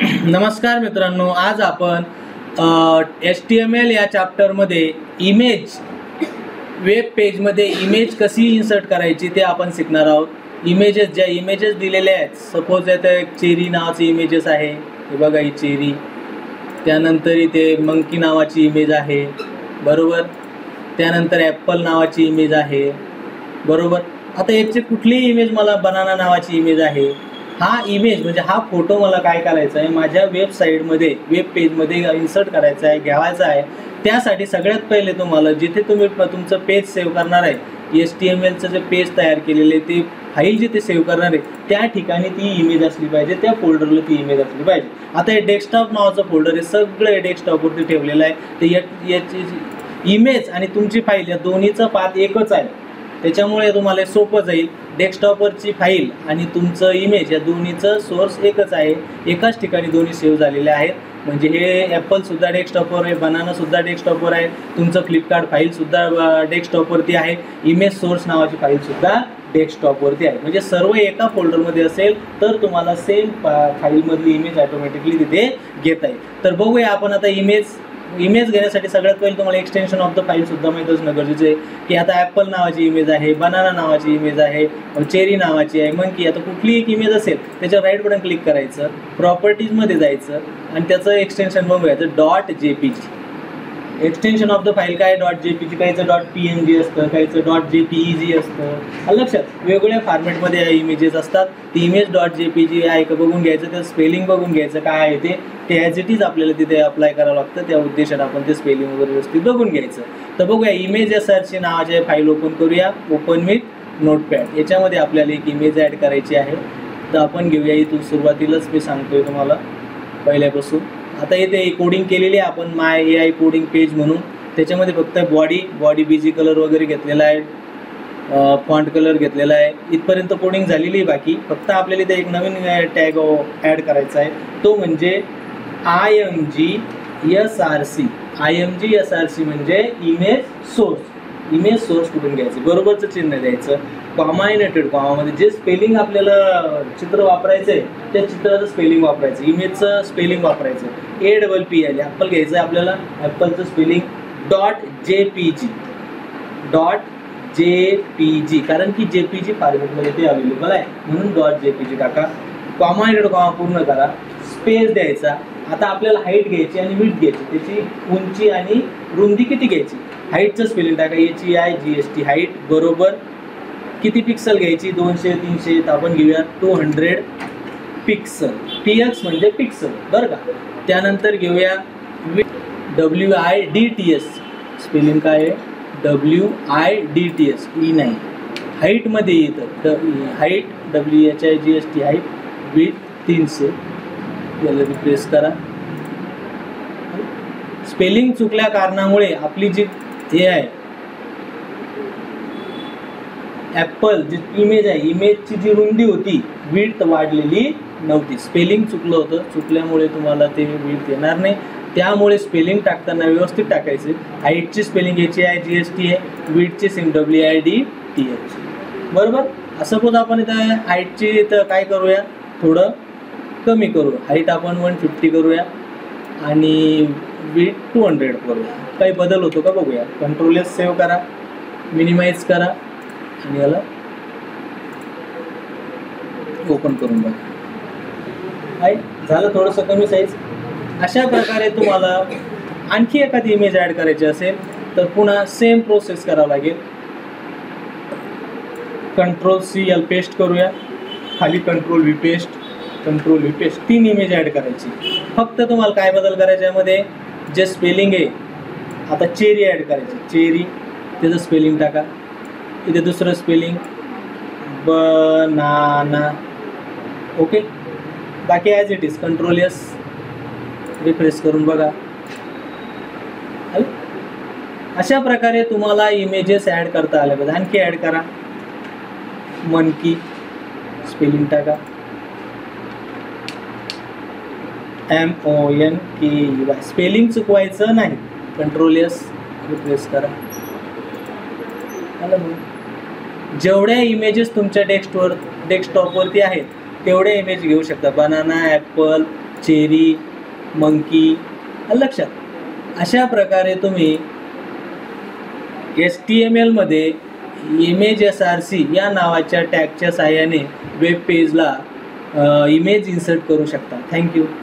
नमस्कार मित्रांनो, आज आपण HTML या चॅप्टरमध्ये इमेज वेब पेजमध्ये इमेज कशी इन्सर्ट करायची ते आपण शिकणार आहोत. इमेजेस ज्या इमेजेस दिलेल्या आहेत, सपोज इथे एक चेरी नावाची इमेजेस आहे, हे बघा ही चेरी. त्यानंतर इथे मंकी नावाची इमेज आहे, बरोबर. त्यानंतर ॲपल नावाची इमेज आहे, बरोबर. आता याची कुठलीही इमेज मला बनाना नावाची इमेज आहे. हा इमेज म्हणजे हा फोटो मला काय करायचा आहे, माझ्या वेबसाईटमध्ये वेब पेजमध्ये इन्सर्ट करायचा आहे, घ्यावायचा आहे. त्यासाठी सगळ्यात पहिले तुम्हाला जिथे तुम्ही तुमचं पेज सेव्ह करणार आहे, HTMLचं जे पेज तयार केलेले आहे ते फाईल जिथे सेव्ह करणार आहे त्या ठिकाणी ती इमेज असली पाहिजे, त्या फोल्डरला ती इमेज असली पाहिजे. आता हे डेस्कटॉप नावाचं फोल्डर आहे, सगळं डेस्कटॉपवरती ठेवलेलं आहे. तर याची इमेज आणि तुमची फाईल या दोन्हीचं पाथ एकच आहे, त्याच्यामुळे तुम्हाला सोपं जाईल. डेस्कटॉपवरची फाईल आणि तुमचं इमेज या दोन्हीचं सोर्स एकच आहे, एकाच ठिकाणी दोन्ही सेव्ह झालेले आहेत. म्हणजे हे ॲपलसुद्धा डेस्कटॉपवर आहे, बनानासुद्धा डेस्कटॉपवर आहे, तुमचं फ्लिपकार्ट फाईलसुद्धा डेस्कटॉपवरती आहे, इमेज सोर्स नावाची फाईलसुद्धा डेस्कटॉपवरती आहे. म्हणजे सर्व एका फोल्डरमध्ये असेल तर तुम्हाला सेम फाईलमधली इमेज ऑटोमॅटिकली तिथे घेता येईल. तर बघूया आपण आता इमेज घेण्यासाठी सगळ्यात पहिले तुम्हाला एक्सटेन्शन ऑफ द फाईलसुद्धा माहीत असणं गरजेचं आहे. की आता ॲपल नावाची इमेज आहे, बनाना नावाची इमेज आहे, चेरी नावाची आहे, मंकी. आता कुठली एक इमेज असेल त्याच्यावर राईट बटन क्लिक करायचं, प्रॉपर्टीजमध्ये जायचं आणि त्याचं एक्सटेन्शन बघायचं .jpg. Extension of the file काय .jpg, काहीचं .png असतं, काहीचं .jpeg असतं. लक्षात, वेगवेगळ्या फॉर्मॅटमध्ये इमेजेस असतात. ती इमेज .jpg आहे का बघून घ्यायचं, त्याचं स्पेलिंग बघून घ्यायचं काय आहे ते ॲज इट इज आपल्याला तिथे अप्लाय करावं लागतं. त्या उद्देशाने आपण ते स्पेलिंग वगैरे व्यवस्थित बघून घ्यायचं. तर बघूया, इमेज SRC नावाचे फाईल ओपन करूया, ओपन विथ नोटपॅड. याच्यामध्ये आपल्याला एक इमेज ॲड करायची आहे. तर आपण घेऊया इथून, सुरुवातीलाच मी सांगतोय तुम्हाला पहिल्यापासून. आता इथे कोडिंग केलेली आहे आपण माय AI कोडिंग पेज म्हणून. त्याच्यामध्ये फक्त बॉडी BG कलर वगैरे घेतलेला आहे, फॉन्ट कलर घेतलेला आहे. इथपर्यंत कोडिंग झालेली आहे. बाकी फक्त आपल्याला इथे एक नवीन टॅग ॲड करायचा आहे, तो म्हणजे IMG SRC म्हणजे इमेज सोर्स. इमेज सोर्स कुठून घ्यायचं, बरोबरचं चिन्ह द्यायचं, कॉमा युनायटेड कॉमामध्ये जे स्पेलिंग आपल्याला चित्र वापरायचं आहे त्या चित्राचं स्पेलिंग वापरायचं, इमेजचं स्पेलिंग वापरायचं. APPL ॲपल घ्यायचं आहे आपल्याला, ॲपलचं स्पेलिंग .jpg कारण की JPG फॉर्मॅटमध्ये ते अवेलेबल आहे म्हणून .jpg टाका. कॉमा युनायटेड कॉमा पूर्ण करा, स्पेस द्यायचा. आता आपल्याला हाईट घ्यायची आणि विड्थ घ्यायची, त्याची उंची आणि रुंदी किती घ्यायची. हाईटचं स्पेलिंग टाका, HEIGHT हाईट, बरोबर. किती पिक्सल घ्यायची, 200 300, तर आपण घेऊया 200 पिक्सल. PX म्हणजे पिक्सल, बरं का. त्यानंतर घेऊया WIDTS, स्पेलिंग काय आहे WIDTS, ई नाही, हाईटमध्ये येतं. Height WHIGHT height, width 300. याला रिप्लेस करा. स्पेलिंग चुकल्या कारणामुळे आपली जी हे आहे ॲपल जी इमेज आहे, इमेजची जी रुंदी होती विड्थ वाढलेली नव्हती. स्पेलिंग चुकलं होतं, चुकल्यामुळे तुम्हाला ते विड्थ येणार नाही. त्यामुळे स्पेलिंग टाकताना व्यवस्थित टाकायचे. हाईटची स्पेलिंग HIGHT आहे, विड्थची WIDTH, बरोबर. सपोज आपण इथं हाईटची इथं काय करूया, थोडं कमी करू. हाईट आपण 150 करूया आणि विड्थ 200 करूया. काही बदल होतो का बघूया. कंट्रोल S सेव्ह करा, मिनिमाइज करा आणि याला ओपन करून बघा. आहे झालं थोडंसं कमी साईज. अशा प्रकारे तुम्हाला आणखी एखादी इमेज ॲड करायची असेल तर पुन्हा सेम प्रोसेस करावं लागेल. कंट्रोल C याला पेस्ट करूया, खाली control V paste, control V paste. 3 image add करायची. फक्त तुम्हाला काय बदल करायचे यामध्ये, जे स्पेलिंग आहे, आता चेरी ॲड करायची. चेरी, त्याचं स्पेलिंग टाका. इथे दुसरं स्पेलिंग बनाना, ओके. बाकी as it is. Control S refresh करून बघा. अशा प्रकारे तुम्हाला इमेजेस ॲड करता आल्या पाहिजे. आणखी ॲड करा, मंकी, स्पेलिंग टाका MONKEY, स्पेलिंग चुकवायचं नाही. कंट्रोल S रिप्लेस करा. जेवढ्या इमेजेस तुमच्या डेस्कटॉपवरती आहेत तेवढे इमेज घेऊ शकता. बनाना, ॲपल, चेरी, मंकी, लक्षात. अशा प्रकारे तुम्ही HTML मध्ये इमेज SRC या नावाच्या टॅगच्या साहाय्याने वेब पेजला इमेज इन्सर्ट करू शकता. थँक्यू.